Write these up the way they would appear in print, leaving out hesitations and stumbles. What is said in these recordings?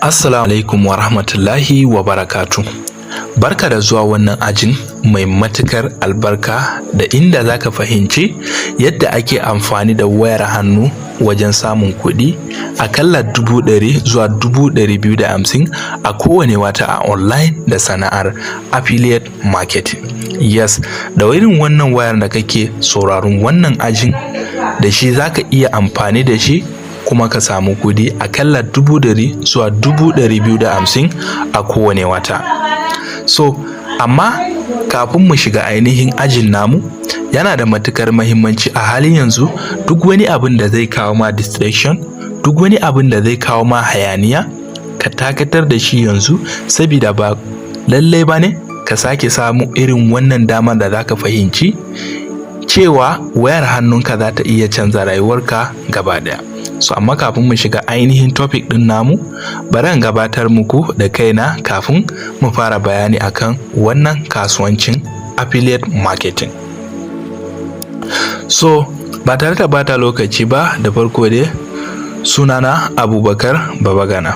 Assalamu alaikum wa rahmatullahi wa barakatu. Barka da zuwa wannan ajin mai matukar albarka da inda zaka fahimci yadda ake amfani da wayar hannu wajen samun kuɗi akalla 100 zuwa 250 a kowane wata a online da sana'ar affiliate marketing. Yes, da irin wannan wayar da kake sauraron wannan ajin da shi zaka iya amfani da shi kuma ka samu kuɗi akalla 100 zuwa 250 a kowane wata. So, amma kafin mu shiga ainihin ajin namu, yana da matukar mahimmanci a halin yanzu duk wani abin da zai kawo ma distraction, duk wani abin da zai kawo ma hayaniya, ka dakatar da shi yanzu saboda ba lallai ba ne ka sake samu irin wannan damar da zaka fahimci cewa wayar hannunka za ta iya canza rayuwarka gaba daya. So amma kafin mu shiga ainihin topic din namu, bari in gabatar muku da kaina kafin mu fara bayani akan wannan kasuwancin affiliate marketing. So ba tare da bata lokaci ba, da farko dai sunana Abubakar Babagana,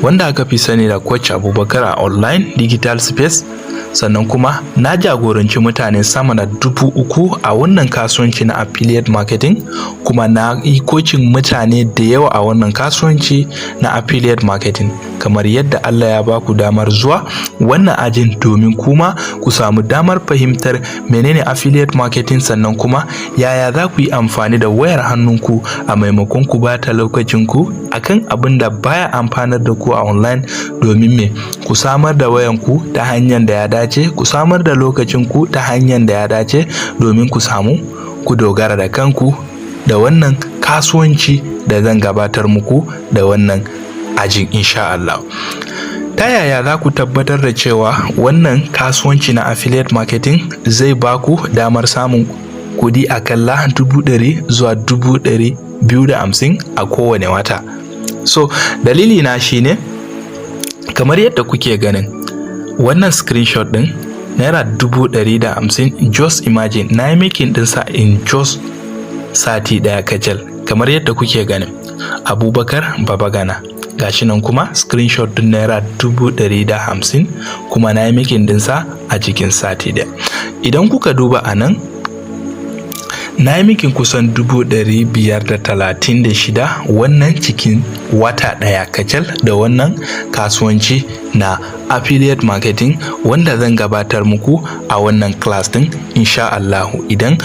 wanda aka fi sani da Coach Abubakar a online digital space. Sannan kuma na jagoranci mutane sama da 3,000 a wannan kasuwanci na affiliate marketing, kuma na yi coaching mutane da yawa a wannan kasuwanci na affiliate marketing. Kamar yadda Allah ya ba ku damar zuwa wannan ajin domin kuma ku samu damar fahimtar menene affiliate marketing, sannan kuma yaya za ku yi amfani da wayar hannunku a maimakon ku bata lokacinku akan abin da baya amfanar da ku a online, domin me ku samar da wayanku ta hanyar da ya dace, ku samar da lokacinku ta hanyar da ya dace domin ku samu ku dogara da kanku da wannan kasuwanci da zan gabatar muku da wannan ajin insha Allah. Ta yaya za ku tabbatar da cewa wannan kasuwanci na affiliate marketing zai ba ku damar samun kudi akalla 100 zuwa 250 a kowane wata? So dalili na shine kamar yadda kuke ganin wannan screenshot din naira 150. Just imagine na yi making dinsa in just sati daya kacal. Kamar yadda kuke ganin Abubakar Babagana, gashi nan kuma screenshot din naira 150 kuma na yi making dinsa a cikin sati daya. Idan kuka duba a nan na yi making kusan 536 wannan cikin wata daya kacal da wannan kasuwanci na affiliate marketing wanda zan gabatar muku a wannan class din insha Allah, idan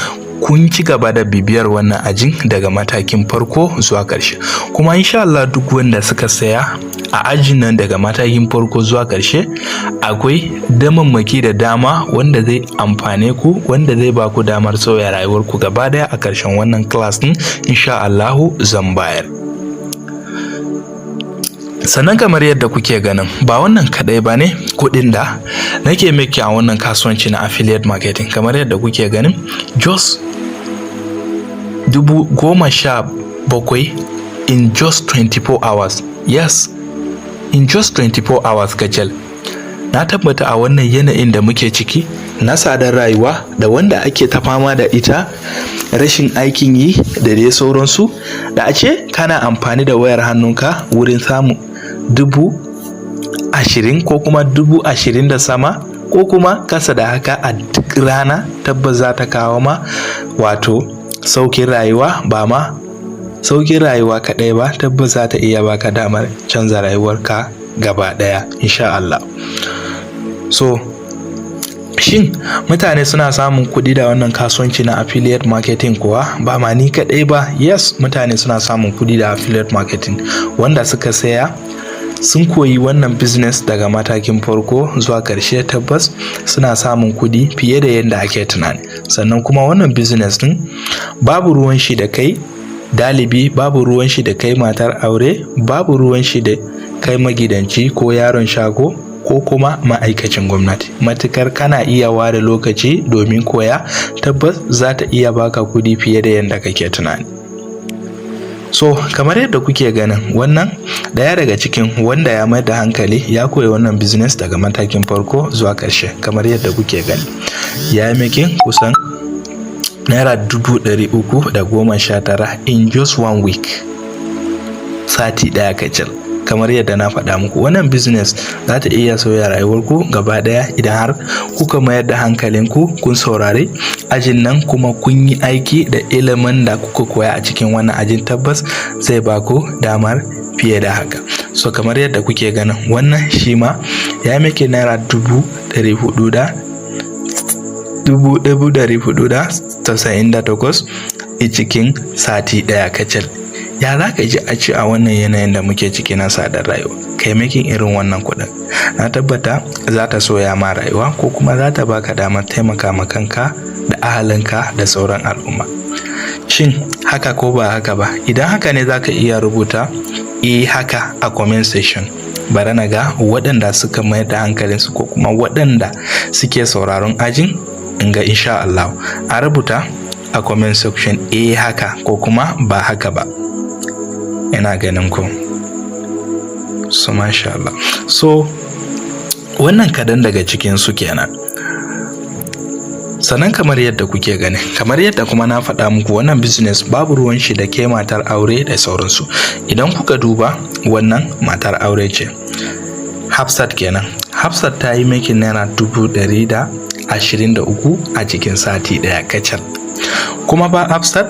kun ci gaba da bibiyar wannan ajin daga matakin farko zuwa ƙarshe. Kuma insha Allah duk wanda suka saya a ajin nan daga matakin farko zuwa ƙarshe, akwai damammaki da dama wanda zai amfane ku, wanda zai ba ku damar sauya rayuwarku gaba daya a ƙarshen wannan class din insha Allah zan bayar. Sannan kamar yadda kuke ganin ba wannan kadai ba ne kudin da nake miki a wannan kasuwanci na affiliate marketing. Kamar yadda kuke ganin just 17,000 in just 24 hours. Yes, in just 24 hours kacal. Na tabbata a wannan yanayin da muke ciki na tsadar rayuwa da wanda ake ta fama da ita, rashin aikin yi da dai sauransu, da a ce kana amfani da wayar hannunka wurin samu 20,000 ko kuma 20,000 da sama ko kuma kasa da haka a duk rana, tabbas za ta kawo ma wato saukin rayuwa. Ba ma saukin rayuwa kaɗai ba, tabbas za ta iya baka damar canza rayuwarka gaba ɗaya insha Allah. So shin mutane suna samun kuɗi da wannan kasuwanci na affiliate marketing kuwa? Ba ma ni kaɗai ba. Yes, mutane suna samun kuɗi da affiliate marketing. Wanda suka saya sun koyi wannan business daga matakin farko zuwa ƙarshe, tabbas suna samun kuɗi fiye da yadda ake tunani. Sannan kuma wannan business din babu ruwan shi da kai dalibi, babu ruwan shi da kai matar aure, babu ruwan shi da kai magidanci ko yaron shago ko kuma ma'aikacin gwamnati. Matukar kana iya ware lokaci domin koya, tabbas za ta iya baka kuɗi fiye da yadda kake tunani. So kamar yadda kuke ganin wannan daya daga cikin wanda ya mai da hankali ya koyi wannan business daga matakin farko zuwa ƙarshe. Kamar yadda kuke gani ya yi making kusan naira 319 in just 1 week, sati daya kacal. kamar yadda na faɗa muku, wannan business za ta iya sauya rayuwarku gaba ɗaya idan har kuka mayar da hankalinku kun saurari ajin nan kuma kun yi aiki da ilimin da kuka koya a cikin wannan ajin. Tabbas zai baku damar fiye da haka. So kamar yadda kuke ganin wannan shi ma ya miki naira 498 a cikin sati ɗaya kacal. Ya za ka ji a ci a wannan yanayin da muke ciki na sadar rayuwa kai makin irin wannan kuɗin? Na tabbata za ta soya ma rayuwa ko kuma za ta baka damar taimaka ma kanka da ahalinka da sauran al'umma. Shin haka ko ba haka ba? Idan haka ne za ka iya rubuta haka a comment section. Bari na ga waɗanda suka mayar da hankalinsu ko kuma waɗanda suke sauraron ajin, in ga insha Allah a rubuta a comment section haka ko kuma ba haka ba. Ina ganin ku. So masha Allah. So wannan kadan daga cikin su kenan. Sannan kamar yadda kuke gani, kamar yadda kuma na faɗa muku, wannan business babu ruwan shi da ke matar aure da sauransu. Idan kuka duba wannan matar aure ce, Hafsat kenan. Hafsat ta yi making naira 123 a cikin sati ɗaya kacal. Kuma ba Hafsat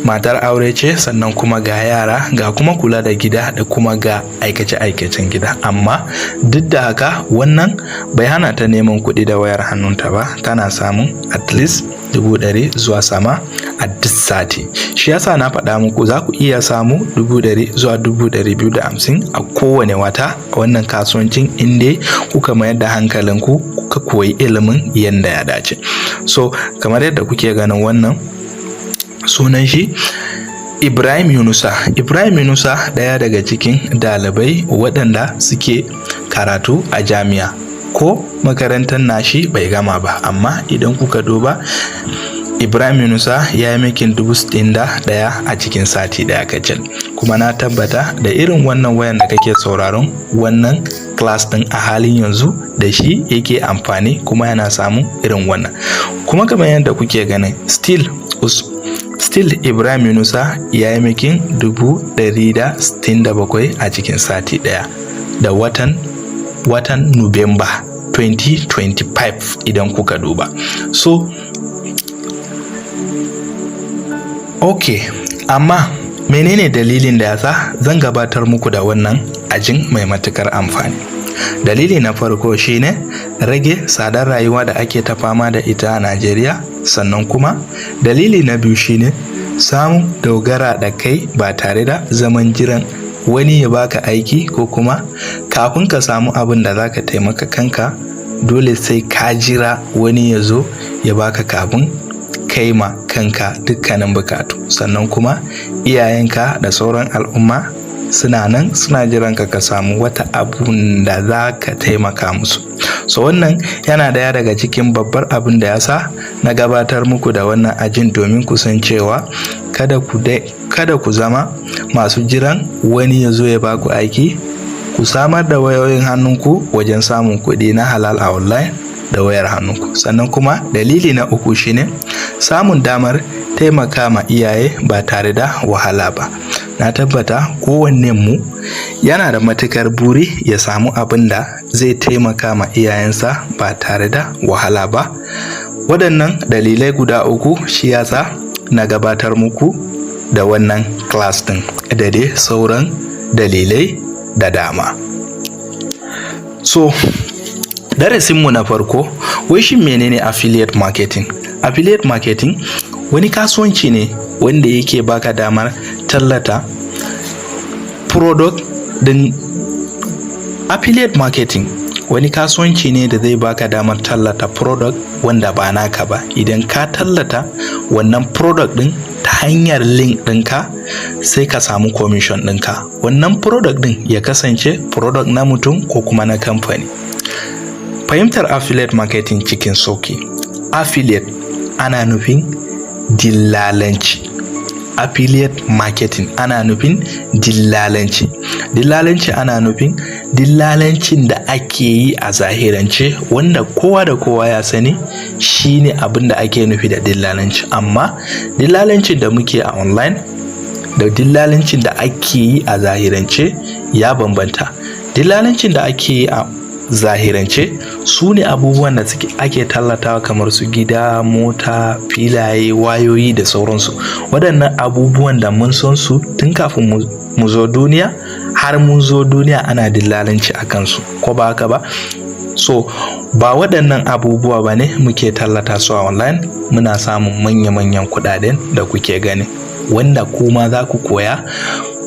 matar aure ce, sannan kuma ga yara, ga kuma kula da gida da kuma ga aikace-aikacen gida, amma duk da haka wannan bai hana ta neman kuɗi da wayar hannunta ba. Tana samun at least 100 zuwa sama a duk sati. Shi yasa na faɗa muku za ku iya samu 100 zuwa 250 a kowane wata a wannan kasuwancin, inda kuka mayar da hankalinku kuka koyi ilimin yadda ya dace. So kamar yadda kuke ganin wannan sunan shi Ibrahim Yunusa. Ibrahim Yunusa ɗaya daga cikin ɗalibai waɗanda suke karatu a jami'a, ko makarantar nashi bai gama ba, amma idan kuka duba Ibrahim Yunusa ya yi making 61 a cikin sati ɗaya kacal. Kuma na tabbata da irin wannan wayan da kake sauraron wannan class ɗin a halin yanzu da shi yake amfani kuma yana samun irin wannan. Kuma kamar yadda kuke ganin still Ibrahim Yunusa ya yi making 167 a cikin sati ɗaya da watan Nuwamba 2025 idan kuka duba. So okay, amma menene dalilin da yasa zan gabatar muku da wannan ajin mai matukar amfani? Dalili na farko shine rage tsadar rayuwa da ake ta fama da ita a Najeriya. Sannan kuma dalili na biyu shine samun dogara da kai ba tare da zaman jiran wani ya baka aiki, ko kuma kafin ka samu abin da zaka taimaka kanka dole sai ka jira wani ya zo ya baka kafin kai ma kanka dukkanin bukatu. Sannan kuma iyayenka da sauran al'umma suna nan suna jiran ka samu wata abun da za ka taimaka musu. So wannan yana daya daga cikin babbar abin da yasa na gabatar muku da wannan ajin, domin ku san cewa kada ku zama masu jiran wani ya zo ya baku aiki. Ku samar da wayoyin hannunku wajen samun kuɗi na halal a online da wayar hannunku. Sannan kuma dalili na uku shine samun damar taimaka ma iyaye ba tare da wahala ba. Na tabbata kowanne mu yana da matukar buri ya samu abin da zai taimaka ma iyayensa ba tare da wahala ba. Waɗannan dalilai guda uku shi yasa na gabatar muku da wannan class ɗin da dai sauran dalilai da dama. So darasinmu na farko, wai shin menene affiliate marketing? Affiliate marketing wani kasuwanci ne wanda yake baka damar tallata product din. Affiliate marketing wani kasuwanci ne da zai baka damar tallata product wanda ba naka ba. Idan ka tallata wannan product din ta hanyar link ɗinka, sai ka samu commission ɗinka. Wannan product din ya kasance product na mutum ko kuma na kamfani. Fahimtar affiliate marketing cikin sauki. Affiliate ana nufin dillalanci. Affiliate marketing ana nufin dillalanci. Dillalanci ana nufin dillalancin da ake yi a zahirance, wanda kowa da kowa ya sani shine abin da ake nufi da dillalanci. Amma dillalancin da muke a online da dillalancin da ake yi a zahirance ya bambanta. Dillalancin da ake yi a zahirance su ne abubuwan da ake tallatawa kamar su gida, mota, filaye, wayoyi da sauransu. Waɗannan abubuwan da mun san su tun kafin mu zo duniya, har mun zo duniya ana dillalanci a kansu, ko ba haka ba? So ba waɗannan abubuwa ba ne muke tallata su a online, muna samun manya-manyan kuɗaɗen da kuke gani, wanda kuma za ku koya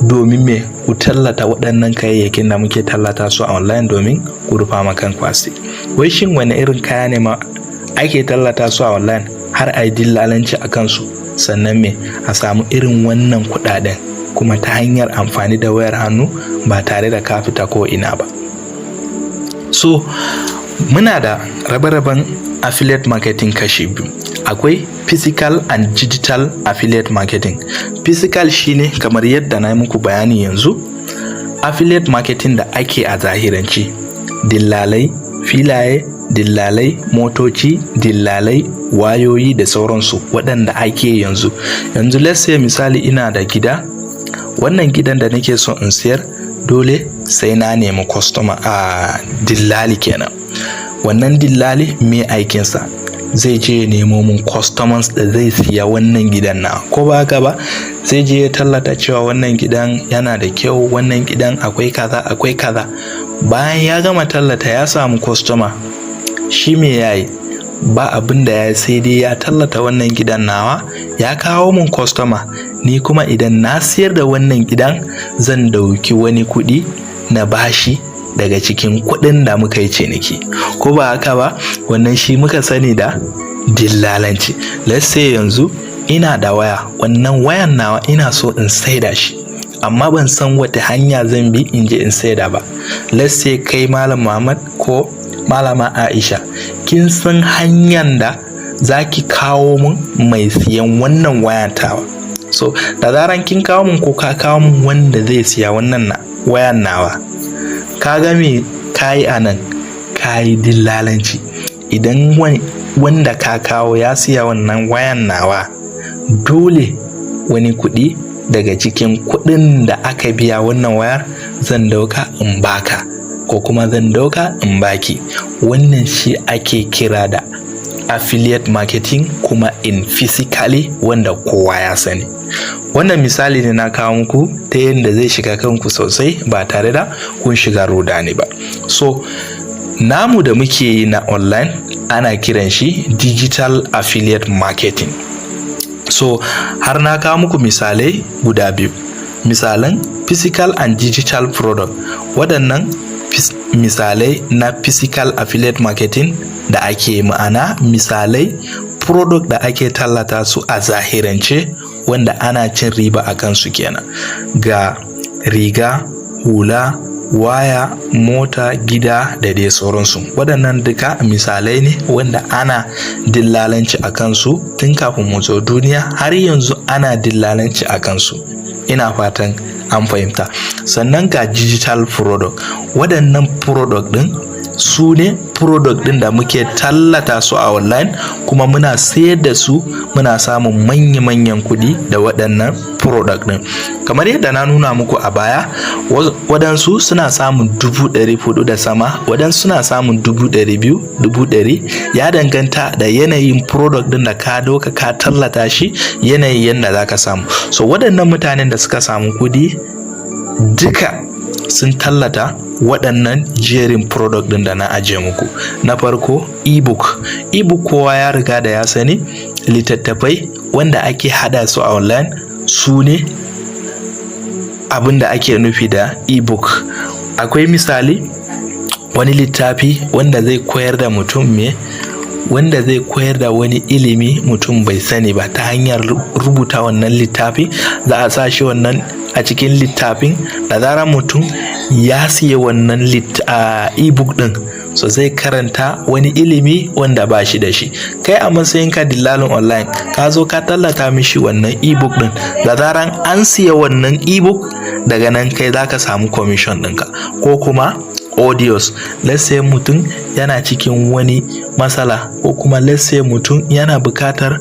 domin me ku tallata waɗannan kayayyakin da muke tallata su a online domin ku rufa ma kanku asiri. Wai shin wani irin kaya ne ma ake tallata su a online har a yi dillalanci a kansu, sannan me a samu irin wannan kuɗaɗen kuma ta hanyar amfani da wayar hannu ba tare da ka fita ko ina ba. So muna da rabe-raben affiliate marketing kashi biyu. Akwai physical and digital affiliate marketing. Physical shine kamar yadda na yi muku bayani yanzu, affiliate marketing da ake a zahiranci, dillalai filaye, dillalai motoci, dillalai wayoyi da sauransu waɗanda ake yanzu. Let's say misali ina da gida, wannan gidan da nake so in sayar dole sai na nemi customer a dillali kenan. Wannan dillali me aikinsa? Zai je ya nemo mun customers da zai siya wannan gidan na, ko ba haka ba? Zai je ya tallata cewa wannan gidan yana da kyau, wannan gidan akwai kaza akwai kaza. Bayan ya gama tallata ya samu customer, shi me yayi? Ba abin da ya sai dai ya tallata wannan gidan nawa, ya kawo mun customer, ni kuma idan na siyar da wannan gidan zan dauki wani kuɗi na bashi daga cikin kuɗin da muka yi ciniki, ko ba haka ba? Wannan shi muka sani da dillalanci. Let's say yanzu ina da waya, wannan wayan nawa ina so in saida shi, amma ban san wata hanya zan bi in je in saida ba. Let's say kai Malam Muhammad ko Malama Aisha, kin san hanyar da zaki kawo mun mai siyan wannan wayan tawa. So da zaran kin kawo mun ko ka kawo mun wanda zai siya wannan wayan nawa, ka ga me kayi anan? Kayi dillalanci. Idan wanda ka kawo ya siya wannan wayan nawa, dole wani kuɗi daga cikin kuɗin da aka biya wannan wayar zan dauka in baka, ko kuma zan dauka in baki. Wannan shi ake kira da affiliate marketing, kuma in physically, wanda kowa ya sani. Wannan misali ne na kawo muku ta yadda zai shiga kanku sosai ba tare da kun shiga rudani ba. So namu da muke yi na online ana kiran shi digital affiliate marketing. So har na kawo muku misalai guda biyu, misalan physical and digital product. Waɗannan misalai na physical affiliate marketing da ake, ma'ana misalai product da ake tallata su a zahirance wanda ana cin riba a kansu kenan. Ga riga, hula, waya, mota, gida da dai sauransu. Waɗannan duka misalai ne wanda ana dillalanci a kansu tun kafin mu zo duniya, har yanzu ana dillalanci a kansu. Ina fatan an fahimta. Sannan ga digital product. Waɗannan product ɗin su ne product ɗin da muke tallata su a online, kuma muna sayar da su, muna samun manya-manyan kuɗi da waɗannan product ɗin. Kamar yadda na nuna muku a baya, waɗansu suna samun 400 da sama, waɗansu suna samun 200,000, 100,000. Ya danganta da yanayin product ɗin da ka doka ka tallata shi, yanayin yadda za ka samu. So waɗannan mutanen da suka samu kuɗi duka sun tallata waɗannan jerin product ɗin da na ajiye muku. Na farko ebook. Ebook kowa ya riga da ya sani, littattafai wanda ake hada su a online su ne abin da ake nufi da ebook. Akwai misali wani littafi wanda zai koyar da mutum wanda zai koyar da wani ilimi mutum bai sani ba, ta hanyar rubuta wannan littafi. Za a sa shi wannan a cikin littafin, da zarar mutum ya siya wannan ebook din, so zai karanta wani ilimi wanda ba shi da shi. Kai a matsayin ka dillalin online, ka zo ka tallata mishi wannan ebook din, da zaran an siya wannan ebook, daga nan kai zaka samu commission ɗinka. Ko kuma audios, let's say mutum yana cikin wani matsala, ko kuma let's say mutum yana bukatar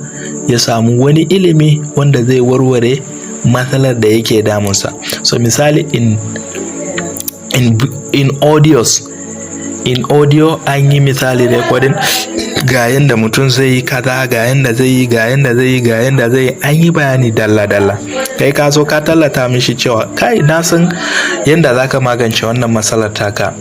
ya samu wani ilimi wanda zai warware matsalar da yake damunsa. So misali in audio an yi misali recording ga yanda mutum zai yi kaza, ga yanda zai yi an yi bayani dalla kai ka zo ka tallata mishi cewa kai na san yanda zaka magance wannan matsalar taka,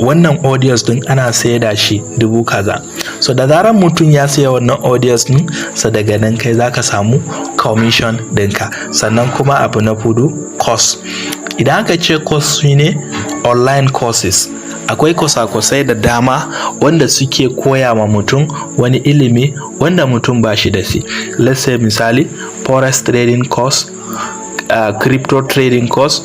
wannan audios din ana saida shi dubu kaza. So da zarar mutum ya siya wannan audios din, so daga nan kai zaka samu commission dinka. Sannan kuma abu na hudu, course. Idan aka ce course ne online courses, akwai kwasa-kwasai da dama wanda suke koya ma mutum wani ilimi wanda mutum ba shi da shi. Let's say misali forex trading course, crypto trading course,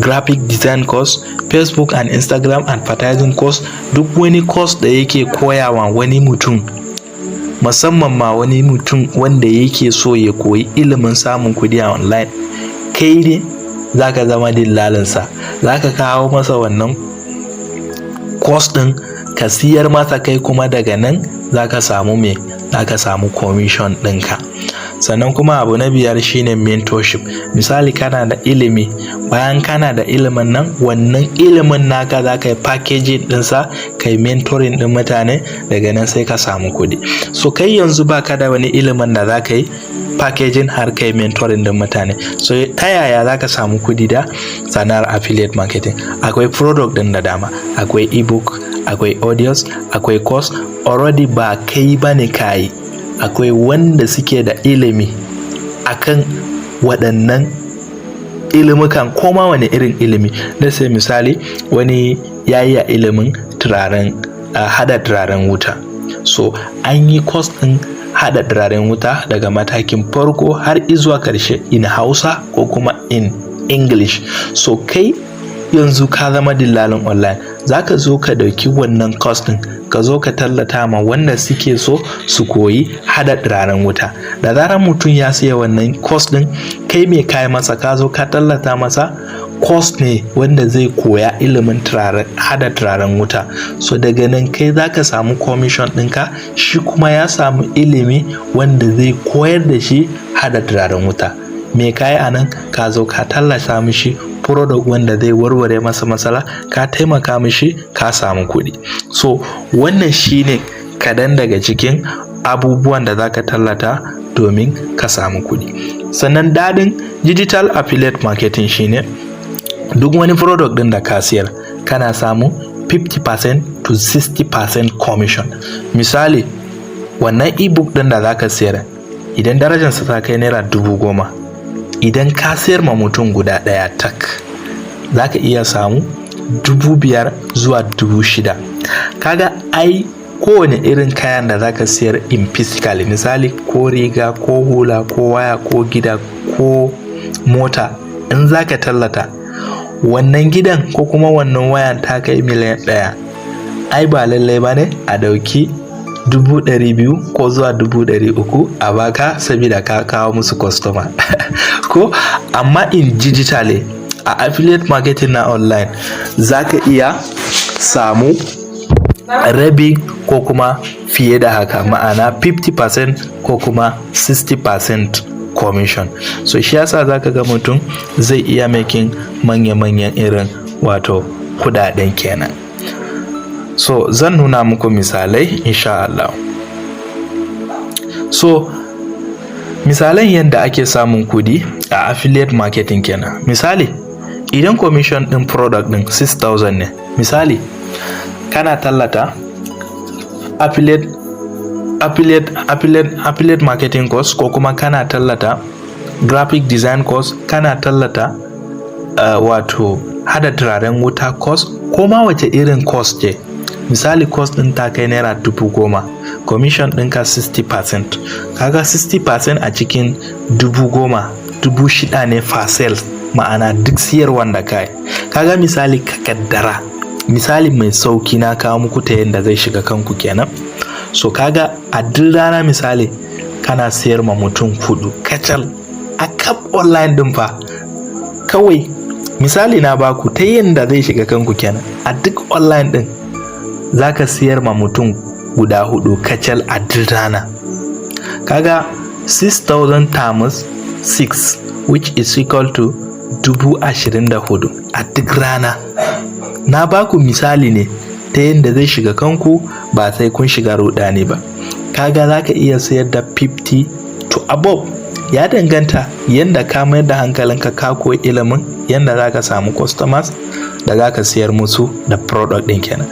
graphic design course, Facebook and Instagram advertising course. Duk wani course da yake koya wa wani mutum, musamman ma wani mutum wanda yake so ya koyi ilimin samun kudi a online, kai ne zaka zama dillalinsa, zaka kawo masa wannan course din ka siyar masa, kai kuma daga nan zaka samu commission ɗinka. Sannan kuma abu na biyar shine mentorship. Misali kana da ilimi, bayan kana da ilimin nan, wannan ilimin naka za ka yi packaging ɗinsa, kai mentoring ɗin mutane, daga nan sai ka samu kuɗi. So kai yanzu baka da wani ilimin da za ka yi packaging har kai mentoring ɗin mutane. So ta yaya za ka samu kuɗi da sana'ar affiliate marketing? Akwai product ɗin da dama, akwai ebook, akwai audios, akwai course. Already ba kai bane kayi, akwai wanda suke da ilimi akan waɗannan ilimukan, koma wani irin ilimi. Da sai misali wani yayi a ilimin hada turaren wuta, so an yi course ɗin hada turaren wuta daga matakin farko har izuwa karshe in Hausa ko kuma in English. So kai yanzu ka zama dillalin online, zaka zo ka dauki wannan course din ka zo ka tallata ma wanda suke so su koyi hada turaren wuta. Da zarar mutum ya siya wannan course din, kai me kai masa, ka zo ka tallata masa course ne wanda zai koya ilimin hada turaren wuta. So daga nan kai zaka samu commission ɗinka, shi kuma ya samu ilimi wanda zai koyar da shi hada turaren wuta. Me kai anan, ka zo ka tallata mishi product wanda zai warware masa matsala, ka taimaka mishi, ka samu kuɗi. So wannan shine kadan daga cikin abubuwan da zaka tallata domin ka samu kuɗi. Sannan dadin digital affiliate marketing shine duk wani product din da ka siyar kana samu 50% to 60% commission. Misali wannan ebook din da zaka siyar, idan darajarsa ta kai naira 10,000, idan ka sayar ma mutum guda ɗaya tak, zaka iya samu 5,000 zuwa 6,000. Kaga ai kowane irin kayan da zaka sayar in physically, misali ko riga ko hula ko waya ko gida ko mota, in zaka tallata wannan gidan ko kuma wannan wayan ta kai miliyan 1, ai ba lallai bane a dauki 200,000 ko zuwa 300,000 a baka saboda ka kawo musu customer ko. Amma in digitally a affiliate marketing na online zaka iya samu rabi ko kuma fiye da haka, ma'ana 50% ko kuma 60% commission. So shi yasa zaka ga mutum zai iya making manya-manyan irin wato kudaden kenan. So zan nuna muku misalai insha Allah. So misalan yadda ake samun kudi a affiliate marketing kenan. Misali idan commission din product din 6,000 ne, misali kana tallata affiliate marketing course ko kuma kana tallata graphic design course, kana tallata wato hada turaren wuta course, ko ma wace irin course ce. Misali course din ta kai naira 10,000, commission ɗinka 60%. Kaga 60% a cikin 10,000, 6,000 ne for sales, ma'ana duk siyarwan da kai. Kaga misali ka kaddara, misali mai sauki na kawo muku ta yadda zai shiga kanku kenan. So kaga a duk rana misali kana siyar ma mutum 4 kacal a kap online din fa, kawai misali na baku ta yadda zai shiga kanku kenan. A duk online din zaka siyar ma mutum guda 4 kacal a duk rana. Kaga 6,000 times 6 which is equal to 24,000 a duk rana. na baku misali ne ta yadda zai shiga kanku ba sai kun shiga rudani ba. Kaga za ka iya sayar da 50 to above, ya danganta yadda ka mayar da hankalinka ka koyi ilimin yadda za ka samu customers da za ka sayar musu da product ɗin kenan.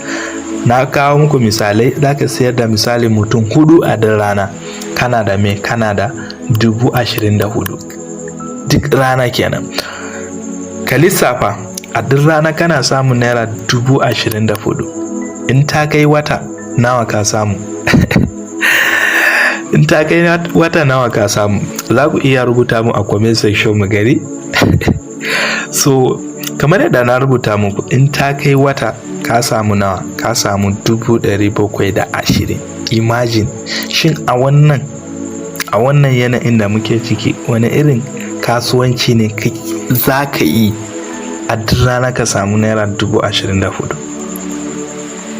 Na kawo muku misalai, za ka sayar da misali mutum 4 a duk rana, kana da 24,000 duk rana kenan. Ka lissafa a duk rana kana samun naira 24,000. In ta kai wata nawa ka samu? In ta kai wata nawa ka samu? Za ku iya rubuta mu a comment section mu gari. So kamar yadda na rubuta muku, in ta kai wata ka samu nawa? Ka samu 720. Imagine, shin a wannan yanayin da muke ciki wani irin kasuwanci ne za ka yi a duk rana ka samu naira 24,000?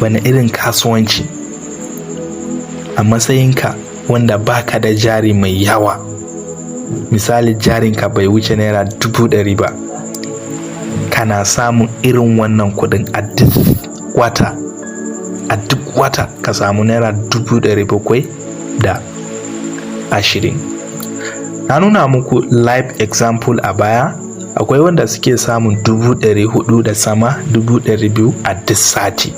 Wani irin kasuwanci a matsayinka wanda baka da jari mai yawa, misali jarinka bai wuce naira 100,000 ba, kana samun irin wannan kudin a duk wata ka samu naira 720. Na nuna muku live example a baya, akwai wanda suke samun 400 da sama, 200 a duk sati.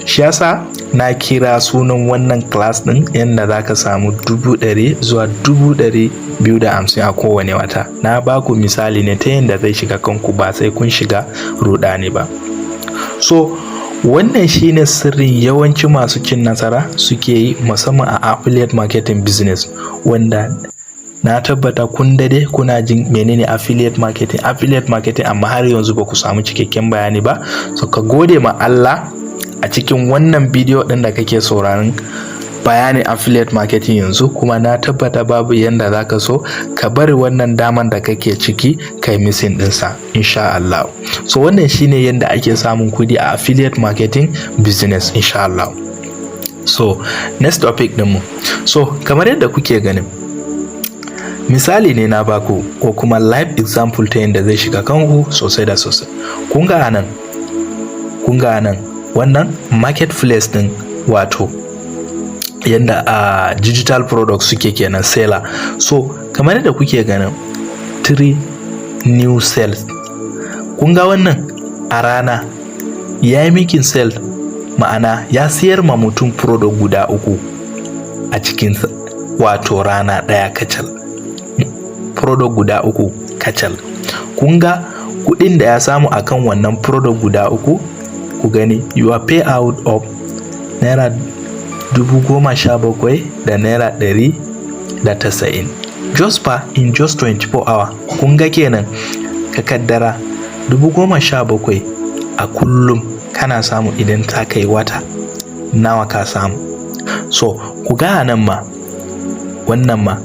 Shi yasa na kira sunan wannan class din yadda za ka samu 100 zuwa 250 a kowane wata. Na baku misali ne ta yadda zai shiga kanku ba sai kun shiga rudani ba. So wannan shine sirrin yawanci masu cin nasara suke yi, musamman a affiliate marketing business, wanda na tabbata kun dade kuna jin menene affiliate marketing amma har yanzu ba ku samu cikakken bayani ba. So ka gode ma Allah, a cikin wannan bidiyo din da kake sauraron bayanin affiliate marketing yanzu, kuma na tabbata babu yanda zaka so ka bari wannan daman da kake ciki kai missing dinsa insha Allah. So wannan shine yanda ake samun kudi a affiliate marketing business insha Allah. So next topic dinmu, so kamar yadda kuke ganin misali ne na baku ko kuma live example ta yadda zai shiga kanku sosai da sosai. Kun ga anan wannan marketplace din, wato yadda a digital products suke kenan, seller. So kamar yadda kuke ganin 3 new sales, kun ga wannan a rana ya yi making sale, ma'ana ya siyar ma mutum product guda 3 a cikin wato rana daya kacal, product guda 3 kacal. Kun ga kudin da ya samu akan wannan product guda 3, ku gani your payout of naira 17,000 da naira 190 in just 24 hour. Kun ga kenan ka kaddara 17,000 a kullum kana samu, idan ta kai wata nawa ka samu? So ku ga nan ma wannan ma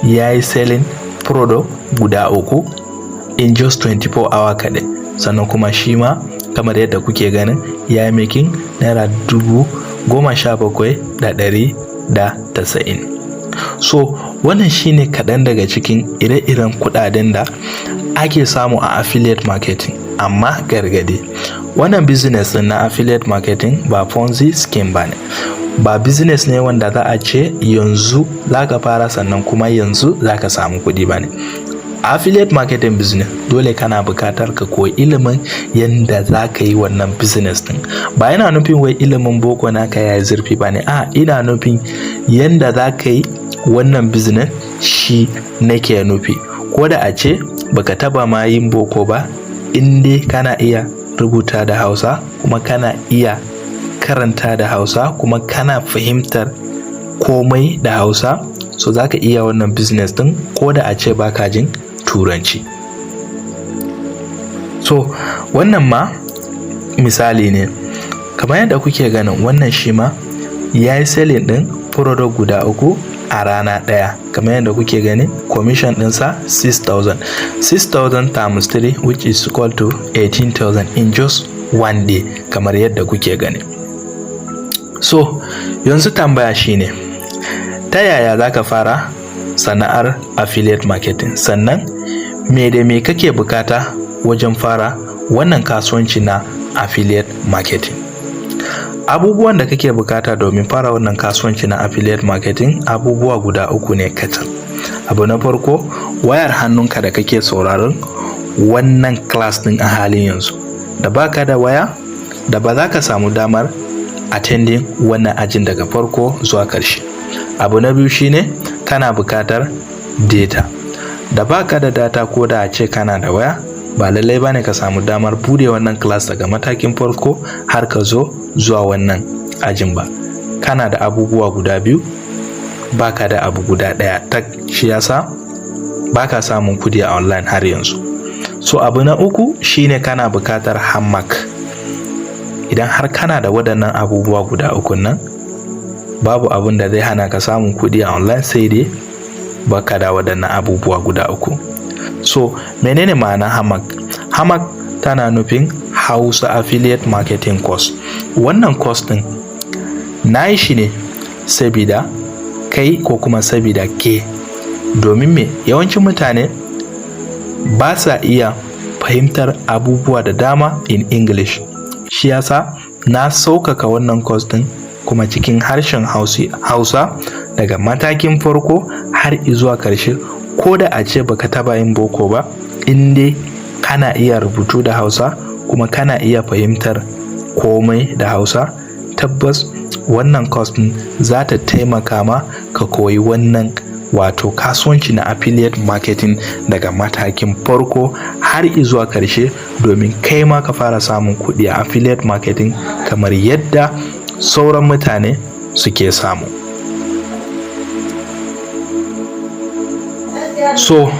yayi selling product guda 3 in just 24 hour kadai, sannan kuma shi ma kamar yadda kuke ganin ya yi making naira 17,190. So wannan shine kaɗan daga cikin ire-iren kuɗaɗen da ake samu a affiliate marketing. Amma gargade, wannan business din na affiliate marketing ba Ponzi scheme bane, ba business ne wanda za a ce yanzu za ka fara sannan kuma yanzu za ka samu kuɗi bane. Affiliate marketing business dole kana bukatar ka koyi ilimin yanda za ka yi wannan business din. Ba yana nufin wai ilimin boko naka yayi zurfi bane, ina nufin yanda za ka yi wannan business shi nake nufi. Ko da a ce baka taba ma yin boko ba, in dai kana iya rubuta da Hausa, kuma kana iya karanta da Hausa, kuma kana fahimtar komai da Hausa, so zaka iya wannan business din ko da a ce baka jin Turanci. So wannan ma misali ne, kamar yadda kuke ganin wannan shi ma yayi selling din product guda 3 a rana daya. Kamar yadda kuke gani commission dinsa 6,000 times 3 which is equal to 18,000 in just one day, kamar yadda kuke gani. So yanzu tambaya shine, ta yaya zaka fara sana'ar affiliate marketing, sannan me da me kake bukata wajen fara wannan kasuwanci na affiliate marketing. Abubuwan da kake bukata domin fara wannan kasuwanci na affiliate marketing abubuwa guda 3 ne kacal. Abu na farko, wayar hannunka da kake sauraron wannan class din a halin yanzu. Da baka da waya, da ba za ka samu damar attending wannan ajin daga farko zuwa ƙarshe. Abu na biyu shine kana bukatar data. Da baka da data ko da a ce kana da waya, ba lallai bane ka samu damar bude wannan class daga matakin farko har ka zo zuwa wannan ajin ba. Kana da abubuwa guda biyu, baka da abu guda ɗaya tak, shi yasa baka samun kudi a online har yanzu. So abu na uku shine kana bukatar hammock. Idan har kana da waɗannan abubuwa guda 3 nan, babu abin da zai hana ka samun kudi a online sai dai baka da waɗannan abubuwa guda 3. So menene ma'anar hammock? Hammock tana nufin Hausa Affiliate Marketing Course. Wannan course din na yi shi ne sabida kai ko kuma sabida ke, domin me yawancin mutane ba sa iya fahimtar abubuwa da dama in English. Shi yasa na sauƙaƙa wannan course din kuma cikin harshen Hausa daga matakin farko har zuwa ƙarshe. Ko da a ce baka taba yin boko ba, in dai kana iya rubutu da Hausa kuma kana iya fahimtar komai da Hausa, tabbas wannan course din za ta taimaka ma ka koyi wannan wato kasuwanci na affiliate marketing daga matakin farko har zuwa ƙarshe, domin kai ma ka fara samun kuɗi a affiliate marketing kamar yadda sauran mutane suke samu. So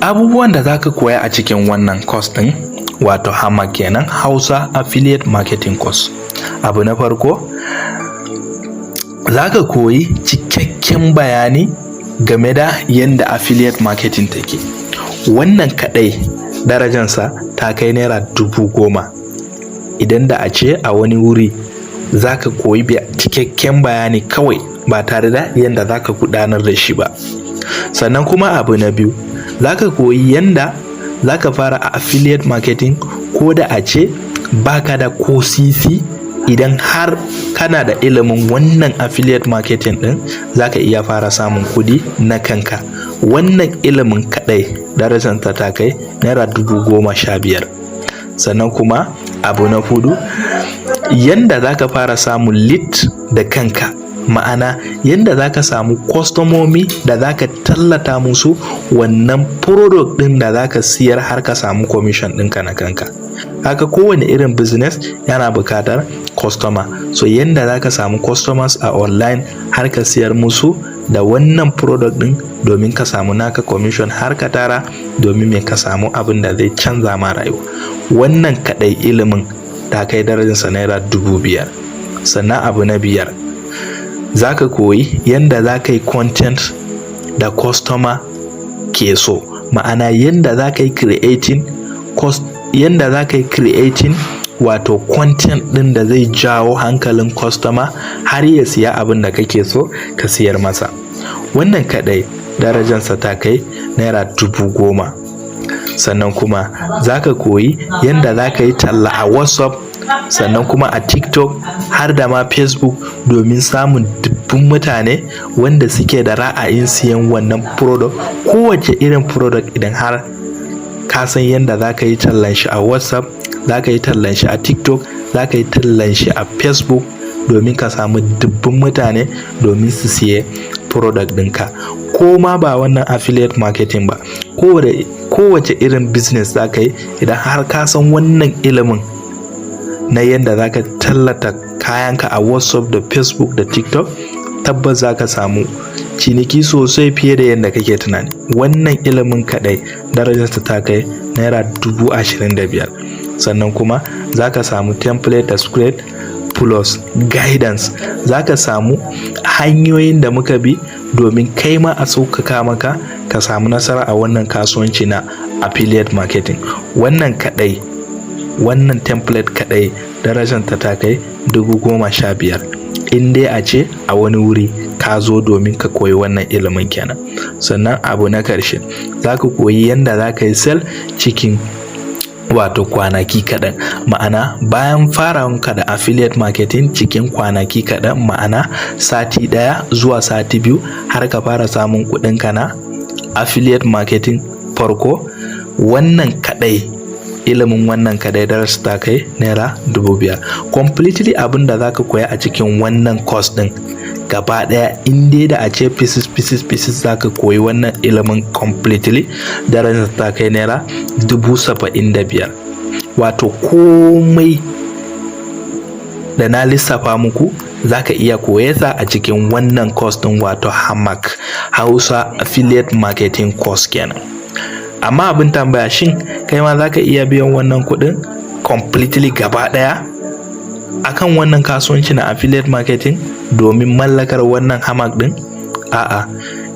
abubuwan da zaka koya a cikin wannan course din wato hammock kenan, Hausa Affiliate Marketing Course. Abu na farko, zaka koyi cikakken bayani game da yadda affiliate marketing take. Wannan kadai darajarsa ta kai naira 10,000. Idan da a ce a wani wuri zaka koyi cikakken bayani kawai ba tare da yadda zaka gudanar da shi ba. Sannan kuma abu na biyu, zaka koyi yadda zaka fara a affiliate marketing ko da a ce baka da ko sisi. Idan har kana da ilimin wannan affiliate marketing din, zaka iya fara samun kudi na kanka. Wannan ilimin kadai darajarsa ta kai naira 15,000. Sannan kuma abu na 4, yanda zaka fara samun lead da kanka, ma'ana yanda zaka samu kwastomomi da zaka tallata musu wannan product din da zaka siyar har ka samu commission ɗinka na kanka. Haka kowane irin business yana buƙatar customer. So yanda zaka samu customers a online har ka siyar musu da wannan product din domin ka samu naka commission har ka tara domin me ka samu abin da zai canza ma rayuwa. Wannan kadai ilimin ta kai darajarsa naira 5,000. Sannan abu na 5, zaka koyi yanda zaka yi content da customer ke so, ma'ana yanda zaka yi creating wato content din da zai jawo hankalin customer har ya siya abin da kake so ka siyar masa. Wannan kadai darajarsa ta kai naira 10,000. Sannan kuma zaka koyi yanda zaka yi talla a WhatsApp, sannan kuma a TikTok har da ma Facebook domin samun dubbin mutane wanda suke da ra'ayin siyan wannan product. Kowace irin product idan har ka san yanda zaka yi tallan shi a WhatsApp, zaka yi tallan shi a TikTok, zaka yi tallan shi a Facebook domin ka samu dubbin mutane domin su siye product ɗinka. Ko ma ba wannan affiliate marketing ba, kowace irin business zaka yi, idan har ka san wannan ilimin na yadda zaka tallata kayanka a WhatsApp da Facebook da TikTok, tabbas zaka samu ciniki sosai fiye da yadda kake tunani. Wannan ilimin kadai darajarsa ta kai naira 25,000. Sannan kuma zaka samu template da script plus guidance. Zaka samu hanyoyin da muka bi domin kai ma a sauƙaƙa maka ka samu nasara a wannan kasuwanci na affiliate marketing. Wannan template kadai darajarta ta kai 15,000. In dai a ce a wani wuri ka zo domin ka koyi wannan ilimin kenan. Sannan abu na karshe, zaka koyi yanda zaka yi sell cikin wato kwanaki kaɗan, ma'ana bayan farawanka da affiliate marketing cikin kwanaki kaɗan, ma'ana sati ɗaya zuwa sati 2 har ka fara samun kuɗinka na affiliate marketing farko, wannan kaɗai ilimin wannan kadai darasi ta kai naira 5,000. Completely abin da zaka koya a cikin wannan course din gaba daya, in dai da a ce pieces zaka koyi wannan ilimin completely, darasi ta kai naira 75,000. Wato komai da na lissafa muku zaka iya koyarsa a cikin wannan course din, wato HAMAC, Hausa Affiliate Marketing Course kenan. Amma abin tambaya, shin kai ma zaka iya biyan wannan kuɗin completely gaba ɗaya akan wannan kasuwanci na affiliate marketing domin mallakar wannan HAMAC din? A'a,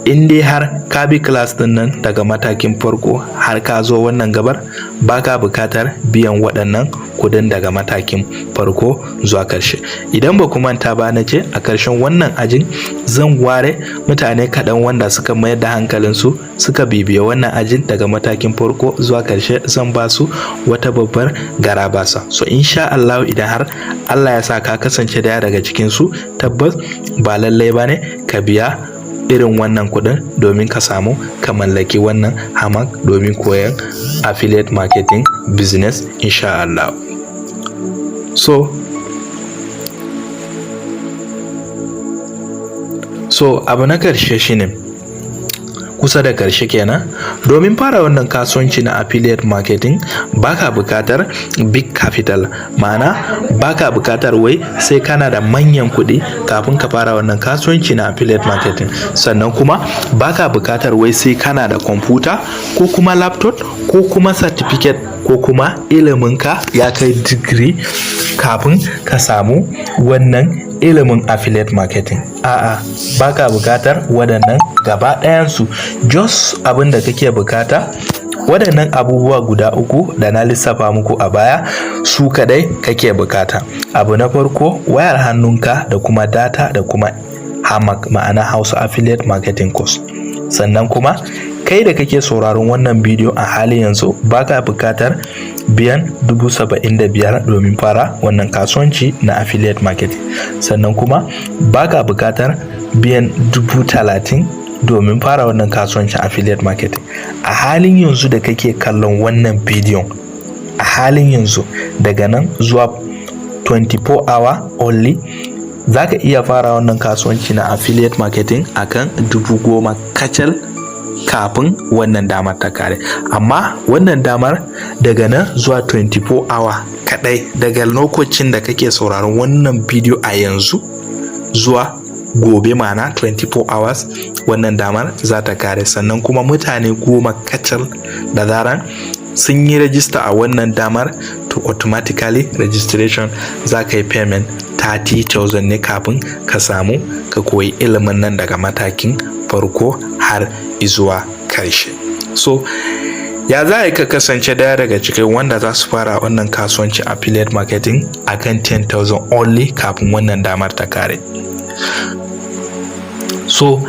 in dai har ka bi class din nan daga matakin farko har ka zo wannan gabar, baka bukatar biyan waɗannan kuɗin daga matakin farko zuwa ƙarshe. Idan ba ku manta ba, na ce a ƙarshen wannan ajin zan ware mutane kaɗan wanda suka mayar da hankalinsu suka bibiya wannan ajin daga matakin farko zuwa ƙarshe, zan ba su wata babbar garabasa. So insha Allah, idan har Allah ya sa ka kasance daya daga cikin su, tabbas ba lallai bane ka biya irin wannan kuɗin domin ka samu ka mallaki wannan HAMAC domin koyon affiliate marketing business insha Allah. So abu na karshe shine, kusa da karshe kenan, domin fara wannan kasuwanci na affiliate marketing baka bukatar big capital, ma'ana baka bukatar wai sai kana da manyan kuɗi kafin ka fara wannan kasuwanci na affiliate marketing. Sannan kuma baka bukatar wai sai kana da kwamfuta ko kuma laptop ko kuma certificate ko kuma iliminka ya kai digiri kafin ka samu wannan ilimin affiliate marketing. A'a, baka bukatar waɗannan gaba ɗayansu. Just abin da kake bukata, waɗannan abubuwa guda 3 da na lissafa muku a baya, su kadai kake bukata. Abu na farko, wayar hannunka da kuma data da kuma HAMAC, ma'ana Hausa Affiliate Marketing Course. Sannan kuma kai da kake sauraron wannan bidiyo a halin yanzu, baka bukatar biyan 75,000 domin fara wannan kasuwanci na affiliate marketing. Sannan kuma baka bukatar biyan 30,000 domin fara wannan kasuwancin affiliate marketing. A halin yanzu da kake kallon wannan bidiyon, a halin yanzu daga nan zuwa 24 hour only, zaka iya fara wannan kasuwanci na affiliate marketing akan 10,000 kacal kafin wannan damar ta kare. Amma wannan damar daga nan zuwa 24 hour kadai, daga lokacin da kake sauraron wannan bidiyo a yanzu zuwa gobe, mana 24 hours, wannan damar za ta kare. Sannan kuma mutane 10 kacal da zaran sun yi rajista a wannan damar, to automatically registration za ka yi payment 30,000 ne kafin ka samu ka koyi ilimin nan daga matakin farko har izuwa karshe. So ya za ka kasance daya daga cikin wanda za su fara wannan kasuwanci affiliate marketing akan 10,000 only kafin wannan damar ta kare? So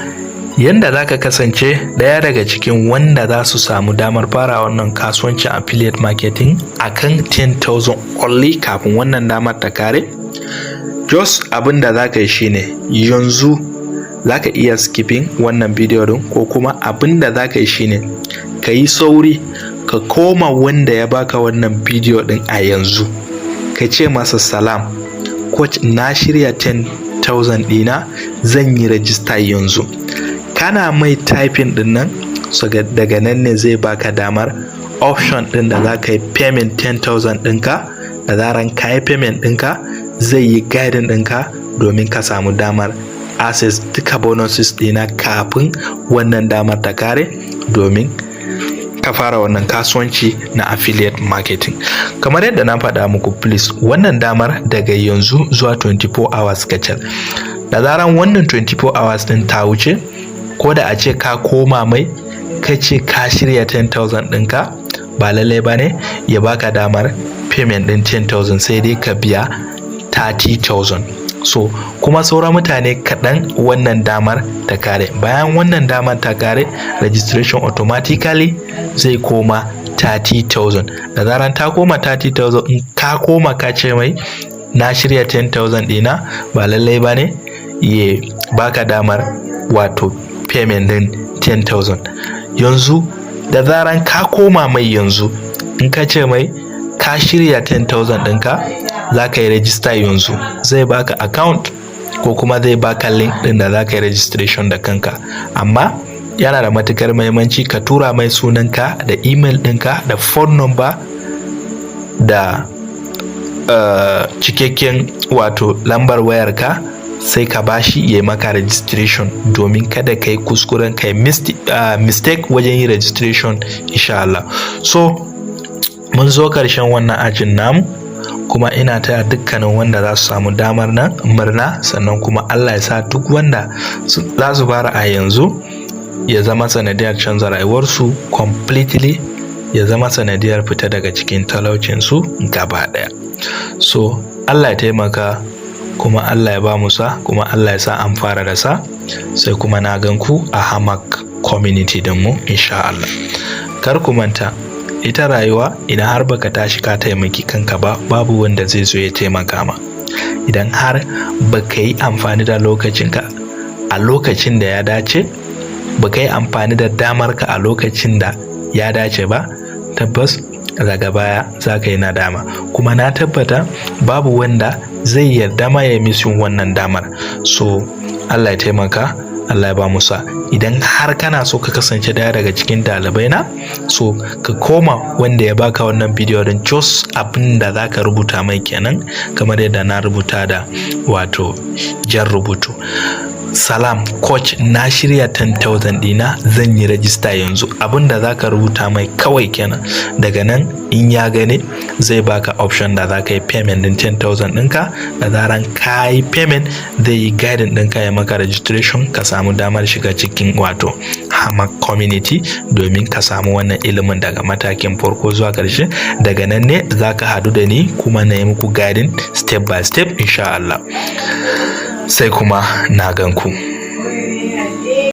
yanda za ka kasance daya daga cikin wanda za su samu damar fara wannan kasuwancin affiliate marketing akan 10,000 only kafin wannan damar ta kare, just abin da za ka yi shine, yanzu za ka iya skipping wannan bidiyo din, ko kuma abin da za ka yi shine ka yi sauri ka koma wanda ya baka wannan bidiyo din a yanzu, ka ce masa salam coach, na shirya 10,000 dina, zan yi rajista yanzu. Kana mai typing din nan, so daga nan ne zai baka damar option din da za ka yi payment 10,000 ɗinka. Da zaran ka yi payment ɗinka, zai yi guiding ɗinka domin ka samu damar access duka bonuses ɗina kafin wannan damar ta kare, domin ka fara wannan kasuwanci na affiliate marketing. Kamar yadda na faɗa muku, please, wannan damar daga yanzu zuwa 24 hours kacal. Da zaran wannan 24 hours ɗin ta wuce, ko da a ce ka koma mai ka ce ka shirya 10,000 ɗinka, ba lallai ba ne ya baka damar payment ɗin 10,000, sai dai ka biya 30,000. So kuma sauran mutane kaɗan wannan damar ta kare. Bayan wannan damar ta kare, registration automatically zai koma 30,000. Da zaran ta koma 30,000 in ka koma ka ce mai na shirya 10,000 ɗina, ba lallai ba ne ya baka damar wato payment din 10,000. Yanzu da zaran ka koma mai yanzu in ka ce mai ka shirya 10,000 ɗinka, za ka yi register yanzu, zai baka account ko kuma zai baka link ɗin da za ka yi registration da kanka. Amma yana da matukar muhimmanci ka tura mai sunanka da email ɗinka da phone number da cikakken wato lambar wayarka, sai ka bashi ya maka registration domin kada ka yi kuskuren ka yi mistake wajen yin registration insha Allah. So mun zo karshen wannan ajin namu, kuma ina taya dukkanin wanda za su samu damar nan murna, sannan kuma Allah ya sa duk wanda za su fara a yanzu ya zama sanadiyar canza rayuwarsu completely, ya zama sanadiyar fita daga cikin talaucinsu gaba daya. So Allah ya taimaka, kuma Allah ya ba mu sa, kuma Allah ya sa an fara da sa, sai kuma na gan ku a Hamak community din mu insha Allah. Kar ku manta, ita rayuwa idan har baka tashi ka taimaki kanka ba, babu wanda zai zo ya taimaka ma. Idan har baka yi amfani da lokacinka a lokacin da ya dace, baka yi amfani da damarka a lokacin da ya dace ba, tabbas daga baya za ka yi nadama. Kuma na tabbata babu wanda zai yarda ma ya misin wannan damar. So Allah ya taimaka, Allah ya ba mu sa. Idan har kana so ka kasance daya daga cikin dalibai na, so ka koma wanda ya baka wannan bidiyo don just abin da za ka rubuta mai kenan, kamar yadda na rubuta da wato jan rubutu. Salam coach, na shirya 10,000 dina, zan yi rajista yanzu. Abinda za ka rubuta mai kawai kenan. Daga nan in ya gane zai baka option da za ka yi payment din 10,000 ɗinka. Da zaran ka yi payment zai yi guiding ɗinka ya maka registration, ka samu damar shiga cikin wato Hamak community domin ka samu wannan ilimin daga matakin farko zuwa ƙarshe. Daga nan ne za ka hadu da ni kuma na yi muku guiding step by step insha Allah. Sai kuma na gan ku.